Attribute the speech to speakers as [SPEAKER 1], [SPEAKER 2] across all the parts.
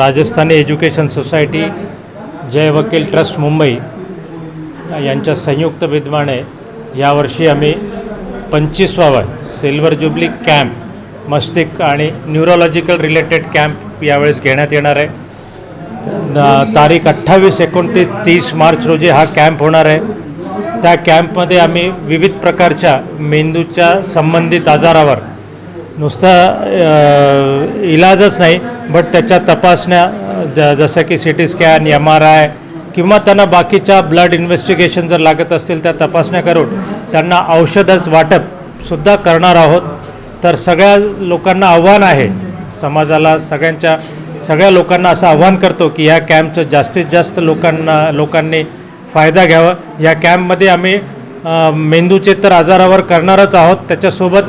[SPEAKER 1] Rajasthani education society जय वकील trust Mumbai यांच्या संयुक्त विद्यमाने यावर्षी आम्ही 25वा सिल्वर जुबली कॅम्प मस्तिष्क आणि न्यूरोलॉजिकल रिलेटेड कॅम्प यावेळेस घेण्यात येणार आहे। तारीख 28, 29, 30 मार्च रोजी हा कॅम्प होणार आहे। त्या कॅम्पमध्ये आम्ही विविध प्रकारच्या मेंदूच्या संबंधित आजारावर नुसता इलाजच नाही बट त्याच्या तपासण्या जसं की CT स्कॅन, MRI किंवा त्यांना बाकीच्या ब्लड इन्व्हेस्टिगेशन जर लागत असतील त्या तपासण्या करून त्यांना औषधच वाटपसुद्धा करणार आहोत। तर सगळ्या लोकांना आव्हान आहे, समाजाला सगळ्या लोकांना असं आव्हान करतो की या कॅम्पचं जास्तीत जास्त लोकांनी फायदा घ्यावा। या कॅम्पमध्ये आम्ही मेंदूचे तर आजारावर करणारच आहोत, त्याच्यासोबत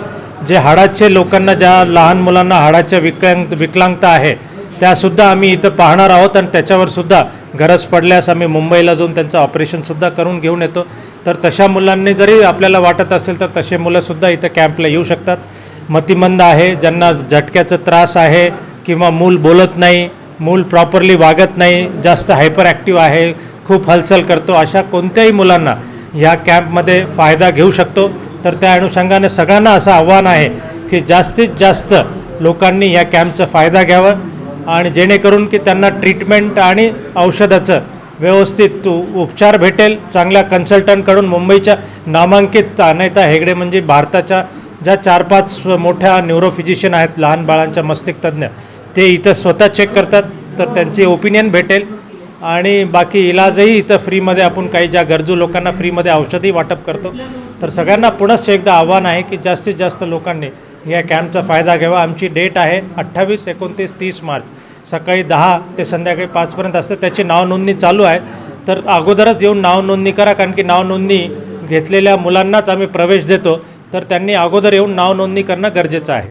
[SPEAKER 1] जे हाडाचे लोकांना, ज्या लहान मुलांना हाडाच्या विकलांगता आहे त्यासुद्धा आम्ही इथं पाहणार आहोत आणि त्याच्यावरसुद्धा गरज पडल्यास आम्ही मुंबईला जाऊन त्यांचं ऑपरेशनसुद्धा करून घेऊन येतो। तर तशा मुलांनी जरी आपल्याला वाटत असेल तर तसे मुलंसुद्धा इथं कॅम्पला येऊ शकतात। मतिमंद आहे, ज्यांना झटक्याचा त्रास आहे किंवा मूल बोलत नाही, मूल प्रॉपरली वागत नाही, जास्त हायपर ॲक्टिव्ह आहे, खूप हालचाल करतो, अशा कोणत्याही मुलांना ह्या कॅम्पमध्ये फायदा घेऊ शकतो। तर त्या अनुषंगाने सगळ्यांना असं आव्हान आहे की जास्तीत जास्त लोकांनी या कॅम्पचा फायदा घ्यावा आणि जेणेकरून की त्यांना ट्रीटमेंट आणि औषधाचं व्यवस्थित उपचार भेटेल चांगल्या कन्सल्टंटकडून। मुंबईच्या नामांकित अनिता हेगडे म्हणजे भारताच्या ज्या 4-5 मोठ्या न्यूरोफिजिशियन आहेत लहान बाळांच्या मस्तिष्क तज्ज्ञ, ते इथं स्वतः चेक करतात, तर त्यांची ओपिनियन भेटेल आणि बाकी इलाजही इथं फ्रीमध्ये आपण काही ज्या गरजू लोकांना फ्रीमध्ये औषधही वाटप करतो। तर सगळ्यांना पुनश्च एकदा आव्हान आहे की जास्तीत जास्त लोकांनी या कॅम्पचा फायदा घ्यावा। आमची डेट आहे 28, 29, 30 मार्च, सकाळी 10 ते संध्याकाळी 5 पर्यंत असते। त्याची नावनोंदणी चालू आहे, तर अगोदरच येऊन नावनोंदणी करा, कारण की नावनोंदणी घेतलेल्या मुलांनाच आम्ही प्रवेश देतो, तर त्यांनी अगोदर येऊन नावनोंदणी करणं गरजेचं आहे।